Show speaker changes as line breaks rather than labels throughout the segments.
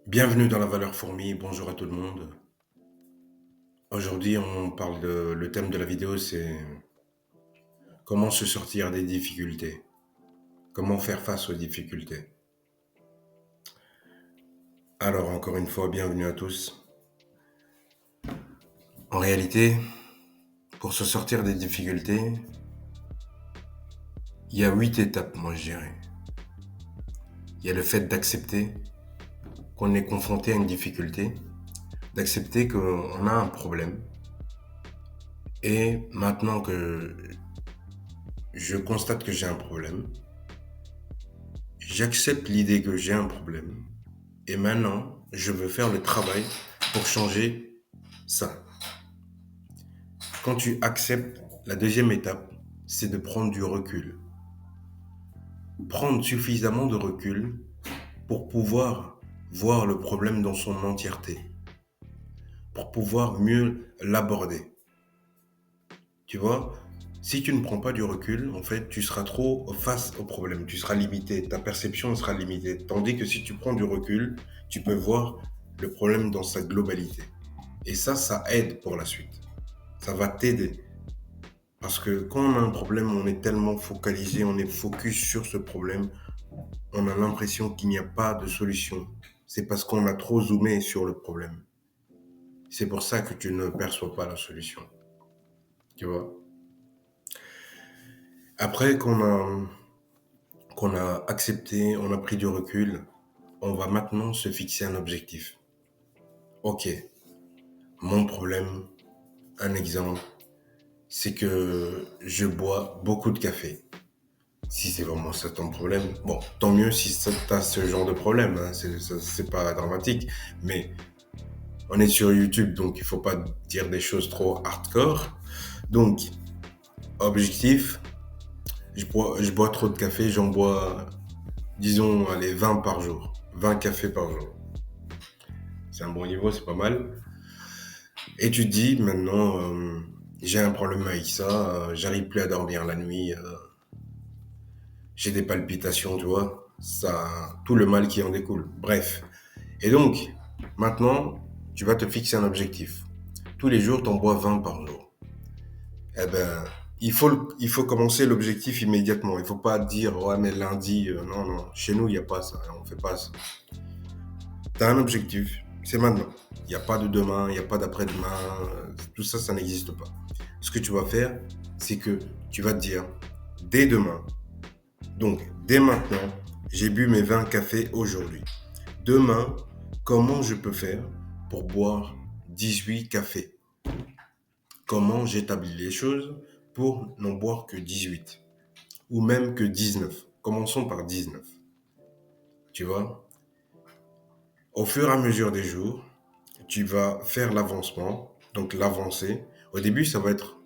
Bienvenue dans la valeur fourmi, bonjour à tout le monde. Aujourd'hui, on parle le thème de la vidéo, c'est comment se sortir des difficultés, comment faire face aux difficultés. Alors, encore une fois, bienvenue à tous. En réalité, pour se sortir des difficultés, il y a 8 étapes, moi je dirais. Il y a le fait d'accepter qu'on est confronté à une difficulté, d'accepter qu'on a un problème. Et maintenant que je constate que j'ai un problème, j'accepte l'idée que j'ai un problème. Et maintenant, je veux faire le travail pour changer ça. Quand tu acceptes, la deuxième étape, c'est de prendre du recul. Prendre suffisamment de recul pour pouvoir voir le problème dans son entièreté, pour pouvoir mieux l'aborder. Tu vois, si tu ne prends pas du recul, en fait, tu seras trop face au problème, tu seras limité, ta perception sera limitée. Tandis que si tu prends du recul, tu peux voir le problème dans sa globalité. Et ça aide pour la suite. Ça va t'aider. Parce que quand on a un problème, on est tellement focalisé, on est focus sur ce problème, on a l'impression qu'il n'y a pas de solution. C'est parce qu'on a trop zoomé sur le problème. C'est pour ça que tu ne perçois pas la solution. Tu vois? Après qu'on a accepté, on a pris du recul, on va maintenant se fixer un objectif. Ok, mon problème, un exemple, c'est que je bois beaucoup de café. Si c'est vraiment ça ton problème, bon, tant mieux si tu as ce genre de problème, hein, c'est pas dramatique, mais on est sur YouTube, donc il faut pas dire des choses trop hardcore. Donc, objectif, je bois trop de café, j'en bois, disons, allez, 20 par jour, 20 cafés par jour. C'est un bon niveau, c'est pas mal. Et tu te dis, maintenant, j'ai un problème avec ça, j'arrive plus à dormir la nuit, j'ai des palpitations, tu vois, ça, tout le mal qui en découle. Bref. Et donc, maintenant, tu vas te fixer un objectif. Tous les jours, tu en bois 20 par jour. Eh ben, il faut commencer l'objectif immédiatement. Il faut pas dire, ouais, mais lundi, non, non. Chez nous, il n'y a pas ça. On fait pas ça. Tu as un objectif, c'est maintenant. Il n'y a pas de demain, il n'y a pas d'après-demain. Tout ça, ça n'existe pas. Ce que tu vas faire, c'est que tu vas te dire, dès demain, donc dès maintenant, j'ai bu mes 20 cafés aujourd'hui. Demain, comment je peux faire pour boire 18 cafés? Comment j'établis les choses pour n'en boire que 18 ou même que 19? Commençons par 19. Tu vois, au fur et à mesure des jours, tu vas faire l'avancement, donc l'avancée. Au début, ça va être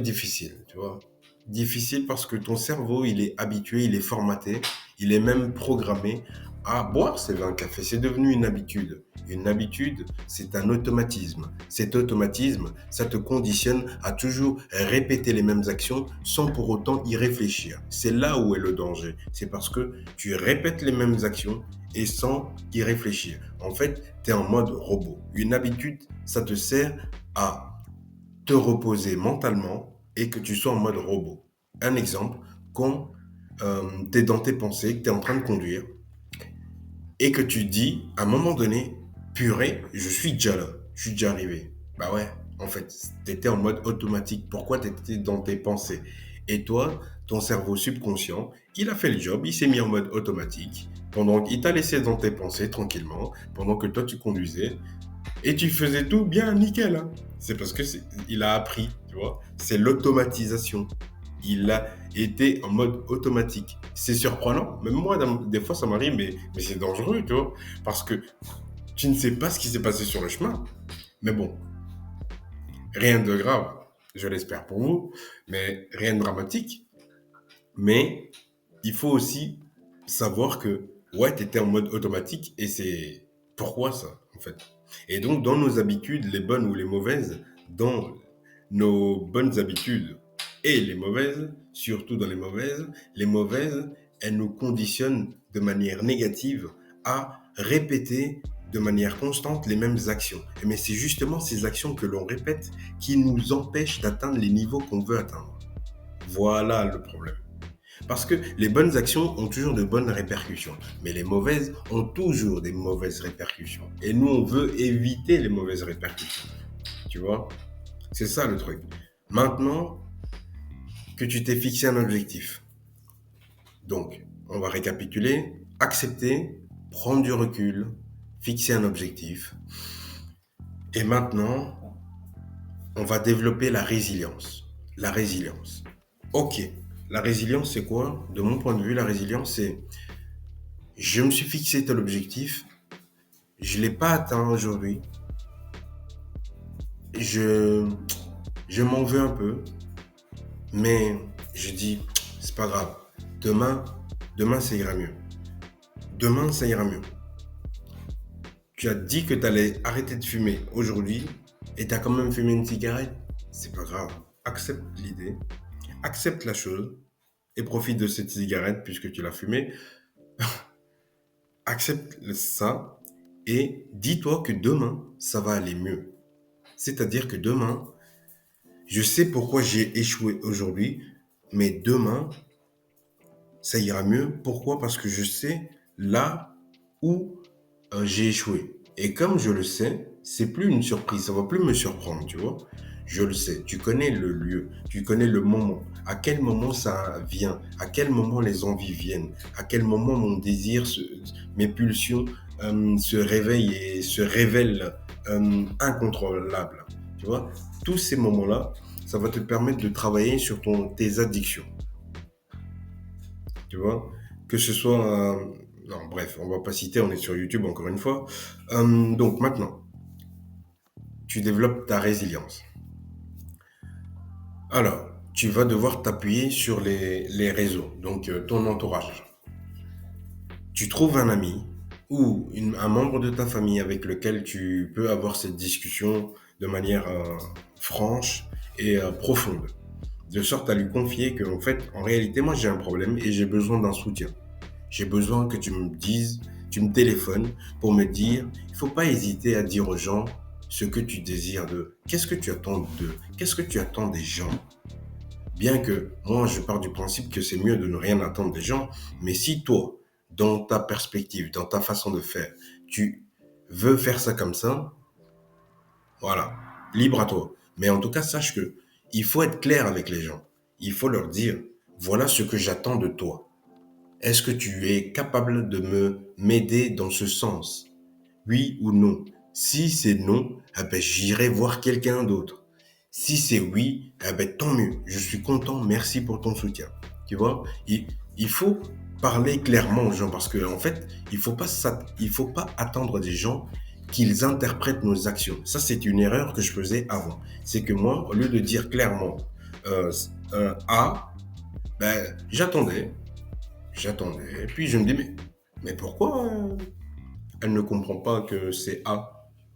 difficile, tu vois. Difficile parce que ton cerveau, il est habitué, il est formaté, il est même programmé à boire ces 20 cafés. C'est devenu une habitude. Une habitude, c'est un automatisme. Cet automatisme, ça te conditionne à toujours répéter les mêmes actions sans pour autant y réfléchir. C'est là où est le danger. C'est parce que tu répètes les mêmes actions et sans y réfléchir. En fait, tu es en mode robot. Une habitude, ça te sert à te reposer mentalement et que tu sois en mode robot. Un exemple, quand tu es dans tes pensées, que tu es en train de conduire et que tu dis à un moment donné, purée, je suis déjà là, je suis déjà arrivé. Bah ouais, en fait, tu étais en mode automatique. Pourquoi tu étais dans tes pensées? Et toi, ton cerveau subconscient, il a fait le job, il s'est mis en mode automatique. Pendant qu'il t'a laissé dans tes pensées tranquillement, pendant que toi tu conduisais, et tu faisais tout bien nickel, hein. C'est parce que il a appris, tu vois. C'est l'automatisation. Il a été en mode automatique. C'est surprenant. Même moi, des fois, ça m'arrive, mais c'est dangereux, tu vois. Parce que tu ne sais pas ce qui s'est passé sur le chemin. Mais bon, rien de grave. Je l'espère pour vous. Mais rien de dramatique. Mais il faut aussi savoir que, ouais, tu étais en mode automatique et c'est pourquoi ça, en fait. Et donc, dans nos habitudes, les bonnes ou les mauvaises, dans nos bonnes habitudes et les mauvaises, surtout dans les mauvaises, elles nous conditionnent de manière négative à répéter de manière constante les mêmes actions. Mais c'est justement ces actions que l'on répète qui nous empêchent d'atteindre les niveaux qu'on veut atteindre. Voilà le problème. Parce que les bonnes actions ont toujours de bonnes répercussions, mais les mauvaises ont toujours des mauvaises répercussions. Et nous, on veut éviter les mauvaises répercussions. Tu vois? C'est ça le truc. Maintenant que tu t'es fixé un objectif, donc on va récapituler, accepter, prendre du recul, fixer un objectif. Et maintenant, on va développer la résilience. La résilience. Ok, la résilience, c'est quoi? De mon point de vue, la résilience, c'est je me suis fixé tel objectif, je ne l'ai pas atteint aujourd'hui, je, je m'en veux un peu, mais je dis, c'est pas grave, demain ça ira mieux. Demain ça ira mieux. Tu as dit que tu allais arrêter de fumer aujourd'hui et tu as quand même fumé une cigarette, c'est pas grave. Accepte l'idée, accepte la chose et profite de cette cigarette puisque tu l'as fumée. Accepte ça et dis-toi que demain, ça va aller mieux. C'est-à-dire que demain, je sais pourquoi j'ai échoué aujourd'hui, mais demain, ça ira mieux. Pourquoi? Parce que je sais là où j'ai échoué. Et comme je le sais, c'est plus une surprise, ça va plus me surprendre, tu vois. Je le sais, tu connais le lieu, tu connais le moment, à quel moment ça vient, à quel moment les envies viennent, à quel moment mon désir, mes pulsions se réveillent et se révèlent incontrôlables. Tu vois, tous ces moments-là, ça va te permettre de travailler sur tes addictions. Tu vois, que ce soit... non, bref, on va pas citer, on est sur YouTube encore une fois. Donc maintenant, tu développes ta résilience. Alors, tu vas devoir t'appuyer sur les réseaux, donc ton entourage. Tu trouves un ami ou un membre de ta famille avec lequel tu peux avoir cette discussion de manière franche et profonde, de sorte à lui confier que, en fait, en réalité, moi j'ai un problème et j'ai besoin d'un soutien. J'ai besoin que tu me dises, tu me téléphones pour me dire, il ne faut pas hésiter à dire aux gens ce que tu désires d'eux. Qu'est-ce que tu attends d'eux? Qu'est-ce que tu attends des gens? Bien que moi, je pars du principe que c'est mieux de ne rien attendre des gens, mais si toi, dans ta perspective, dans ta façon de faire, tu veux faire ça comme ça, voilà, libre à toi. Mais en tout cas, sache que il faut être clair avec les gens. Il faut leur dire, voilà ce que j'attends de toi. Est-ce que tu es capable de m'aider dans ce sens? Oui ou non? Si c'est non, eh ben, j'irai voir quelqu'un d'autre. Si c'est oui, eh ben, tant mieux. Je suis content. Merci pour ton soutien. Tu vois, il faut parler clairement aux gens parce que en fait, il faut pas attendre des gens qu'ils interprètent nos actions. Ça, c'est une erreur que je faisais avant. C'est que moi, au lieu de dire clairement A, ben, j'attendais. Et puis je me dis, mais pourquoi elle ne comprend pas que c'est A?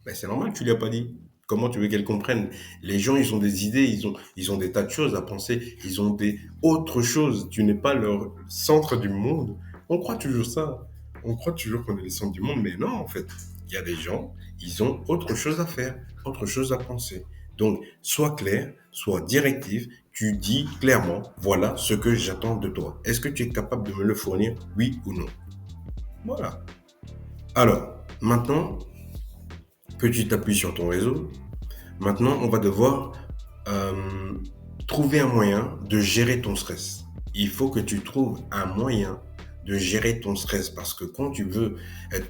Ben, c'est normal, tu lui as pas dit. Comment tu veux qu'elle comprenne? Les gens, ils ont des idées, ils ont des tas de choses à penser, ils ont des autres choses. Tu n'es pas leur centre du monde. On croit toujours ça. On croit toujours qu'on est le centre du monde, mais non, en fait. Il y a des gens, ils ont autre chose à faire, autre chose à penser. Donc, sois clair, sois directif, tu dis clairement, voilà ce que j'attends de toi. Est-ce que tu es capable de me le fournir, oui ou non? Voilà. Alors, maintenant que tu t'appuies sur ton réseau, maintenant on va devoir euh, trouver un moyen de gérer ton stress. Il faut que tu trouves un moyen de gérer ton stress parce que quand tu veux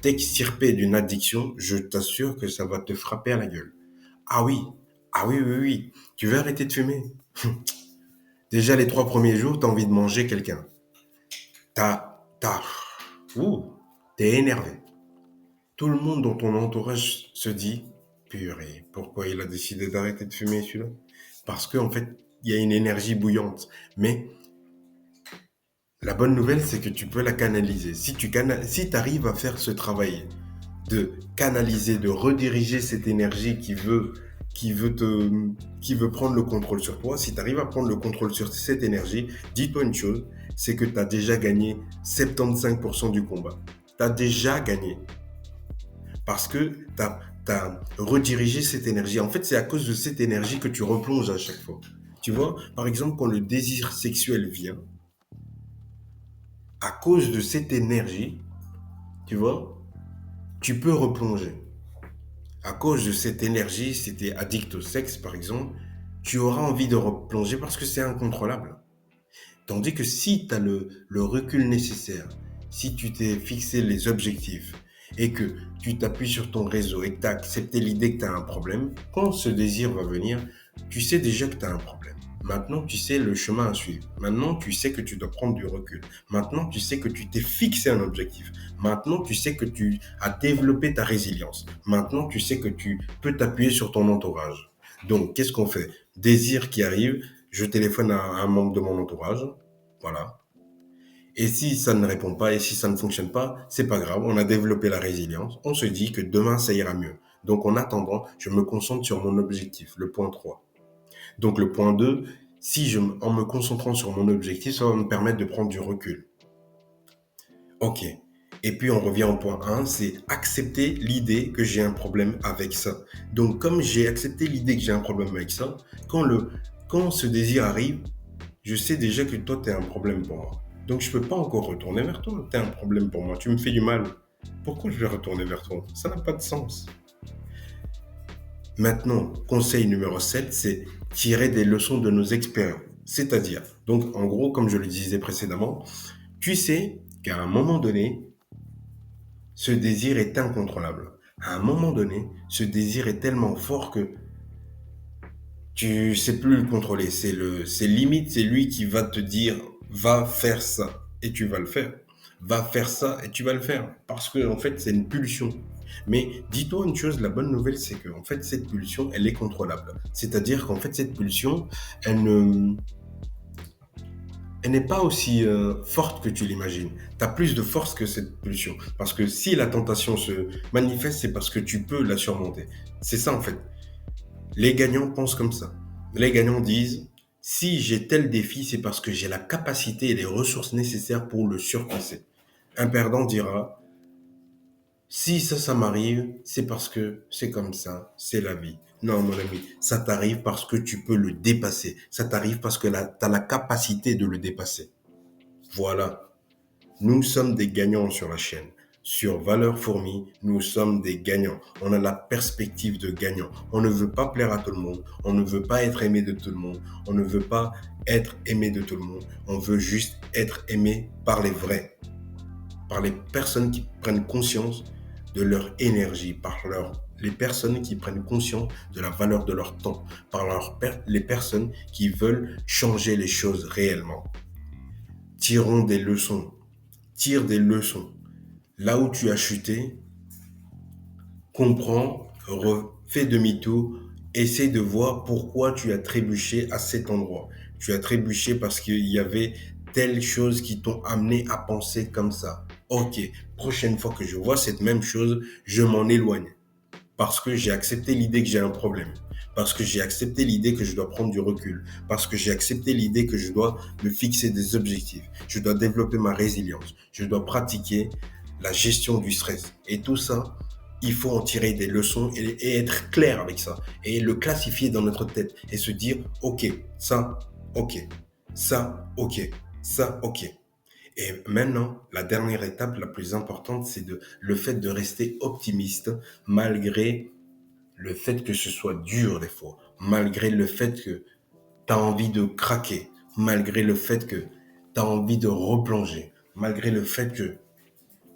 t'extirper d'une addiction, je t'assure que ça va te frapper à la gueule. Ah oui, ah oui, oui, oui, tu veux arrêter de fumer? Déjà les 3 premiers jours, tu as envie de manger quelqu'un. T'as, ouh, t'es énervé. Tout le monde dans ton entourage se dit, purée, pourquoi il a décidé d'arrêter de fumer celui-là? Parce qu'en fait, il y a une énergie bouillante. Mais la bonne nouvelle, c'est que tu peux la canaliser. Si tu arrives à faire ce travail de canaliser, de rediriger cette énergie qui veut prendre le contrôle sur toi, si tu arrives à prendre le contrôle sur cette énergie, dis-toi une chose, c'est que tu as déjà gagné 75% du combat. Tu as déjà gagné. Parce que tu as redirigé cette énergie. En fait, c'est à cause de cette énergie que tu replonges à chaque fois. Tu vois, par exemple, quand le désir sexuel vient, à cause de cette énergie, tu vois, tu peux replonger. À cause de cette énergie, si tu es addict au sexe, par exemple, tu auras envie de replonger parce que c'est incontrôlable. Tandis que si tu as le recul nécessaire, si tu t'es fixé les objectifs et que tu t'appuies sur ton réseau et que tu as accepté l'idée que tu as un problème, quand ce désir va venir, tu sais déjà que tu as un problème. Maintenant, tu sais le chemin à suivre. Maintenant, tu sais que tu dois prendre du recul. Maintenant, tu sais que tu t'es fixé un objectif. Maintenant, tu sais que tu as développé ta résilience. Maintenant, tu sais que tu peux t'appuyer sur ton entourage. Donc, qu'est-ce qu'on fait? Désir qui arrive, je téléphone à un membre de mon entourage. Voilà. Et si ça ne répond pas et si ça ne fonctionne pas, c'est pas grave. On a développé la résilience. On se dit que demain, ça ira mieux. Donc, en attendant, je me concentre sur mon objectif, le point 3. Donc, le point 2, en me concentrant sur mon objectif, ça va me permettre de prendre du recul. Ok. Et puis, on revient au point 1, c'est accepter l'idée que j'ai un problème avec ça. Donc, comme j'ai accepté l'idée que j'ai un problème avec ça, quand ce désir arrive, je sais déjà que toi, tu es un problème pour moi. Donc, je ne peux pas encore retourner vers toi. Tu es un problème pour moi. Tu me fais du mal. Pourquoi je vais retourner vers toi? Ça n'a pas de sens. Maintenant, conseil numéro 7, c'est tirer des leçons de nos expériences. C'est-à-dire, donc en gros, comme je le disais précédemment, tu sais qu'à un moment donné, ce désir est incontrôlable. À un moment donné, ce désir est tellement fort que tu sais plus le contrôler. C'est limite, c'est lui qui va te dire, va faire ça, et tu vas le faire. Va faire ça, et tu vas le faire. Parce que, en fait, c'est une pulsion. Mais dis-toi une chose, la bonne nouvelle, c'est que, en fait, cette pulsion, elle est contrôlable. C'est-à-dire qu'en fait, cette pulsion, elle n'est pas aussi forte que tu l'imagines. Tu as plus de force que cette pulsion. Parce que si la tentation se manifeste, c'est parce que tu peux la surmonter. C'est ça, en fait. Les gagnants pensent comme ça. Les gagnants disent, si j'ai tel défi, c'est parce que j'ai la capacité et les ressources nécessaires pour le surpasser. Un perdant dira, si ça m'arrive, c'est parce que c'est comme ça, c'est la vie. Non, mon ami, ça t'arrive parce que tu peux le dépasser. Ça t'arrive parce que tu as la capacité de le dépasser. Voilà. Nous sommes des gagnants sur la chaîne. Sur Valeurs Fourmis, nous sommes des gagnants. On a la perspective de gagnant. On ne veut pas plaire à tout le monde. On ne veut pas être aimé de tout le monde. On ne veut pas être aimé de tout le monde. On veut juste être aimé par les vrais. Par les personnes qui prennent conscience de leur énergie. Les personnes qui prennent conscience de la valeur de leur temps. Les personnes qui veulent changer les choses réellement. Tirons des leçons. Tire des leçons. Là où tu as chuté, comprends, fais demi-tour, essaie de voir pourquoi tu as trébuché à cet endroit. Tu as trébuché parce qu'il y avait telle chose qui t'ont amené à penser comme ça. Ok, prochaine fois que je vois cette même chose, je m'en éloigne. Parce que j'ai accepté l'idée que j'ai un problème. Parce que j'ai accepté l'idée que je dois prendre du recul. Parce que j'ai accepté l'idée que je dois me fixer des objectifs. Je dois développer ma résilience. Je dois pratiquer la gestion du stress. Et tout ça, il faut en tirer des leçons et être clair avec ça. Et le classifier dans notre tête. Et se dire, ok, ça, ok. Ça, ok. Ça, ok. Et maintenant, la dernière étape, la plus importante, c'est le fait de rester optimiste malgré le fait que ce soit dur des fois, malgré le fait que tu as envie de craquer, malgré le fait que tu as envie de replonger, malgré le fait que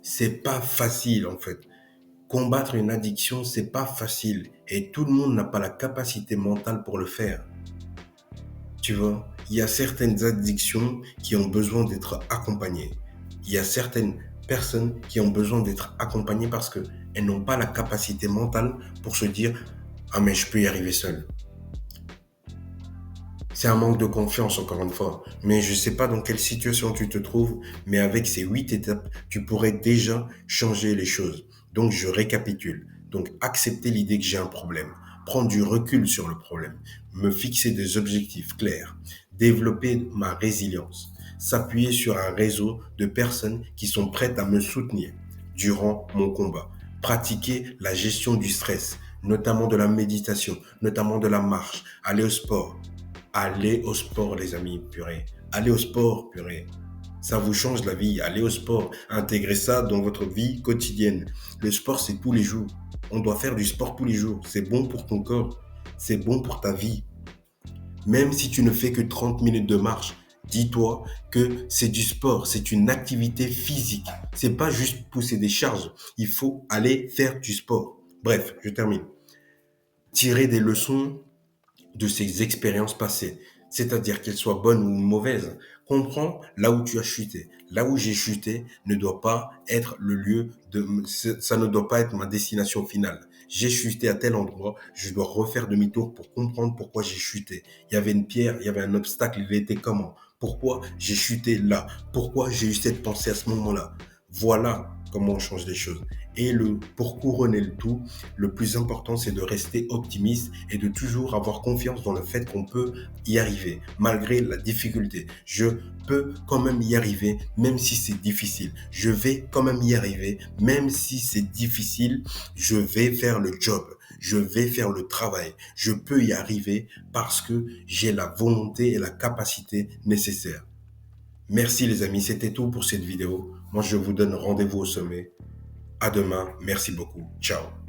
c'est pas facile en fait. Combattre une addiction, c'est pas facile et tout le monde n'a pas la capacité mentale pour le faire. Tu vois, il y a certaines addictions qui ont besoin d'être accompagnées. Il y a certaines personnes qui ont besoin d'être accompagnées parce qu'elles n'ont pas la capacité mentale pour se dire « Ah mais je peux y arriver seul ». C'est un manque de confiance encore une fois. Mais je ne sais pas dans quelle situation tu te trouves, mais avec ces 8 étapes, tu pourrais déjà changer les choses. Donc je récapitule. Donc accepter l'idée que j'ai un problème, prendre du recul sur le problème, me fixer des objectifs clairs, développer ma résilience, s'appuyer sur un réseau de personnes qui sont prêtes à me soutenir, durant mon combat. Pratiquer la gestion du stress, notamment de la méditation, notamment de la marche. Aller au sport. Allez au sport, les amis, purée. Allez au sport, purée. Ça vous change la vie. Allez au sport. Intégrez ça dans votre vie quotidienne. Le sport, c'est tous les jours. On doit faire du sport tous les jours. C'est bon pour ton corps. C'est bon pour ta vie. Même si tu ne fais que 30 minutes de marche, dis-toi que c'est du sport, c'est une activité physique. C'est pas juste pousser des charges. Il faut aller faire du sport. Bref, je termine. Tirer des leçons de ces expériences passées, c'est-à-dire qu'elles soient bonnes ou mauvaises. Comprends là où tu as chuté. Là où j'ai chuté ne doit pas être le lieu de, ça ne doit pas être ma destination finale. J'ai chuté à tel endroit, je dois refaire demi-tour pour comprendre pourquoi j'ai chuté. Il y avait une pierre, il y avait un obstacle, il était comment? Pourquoi j'ai chuté là? Pourquoi j'ai eu cette pensée à ce moment-là? Voilà comment on change les choses. Et pour couronner le tout, le plus important, c'est de rester optimiste et de toujours avoir confiance dans le fait qu'on peut y arriver, malgré la difficulté. Je peux quand même y arriver, même si c'est difficile. Je vais quand même y arriver, même si c'est difficile. Je vais faire le job. Je vais faire le travail. Je peux y arriver parce que j'ai la volonté et la capacité nécessaires. Merci les amis, c'était tout pour cette vidéo. Moi, je vous donne rendez-vous au sommet. À demain. Merci beaucoup. Ciao.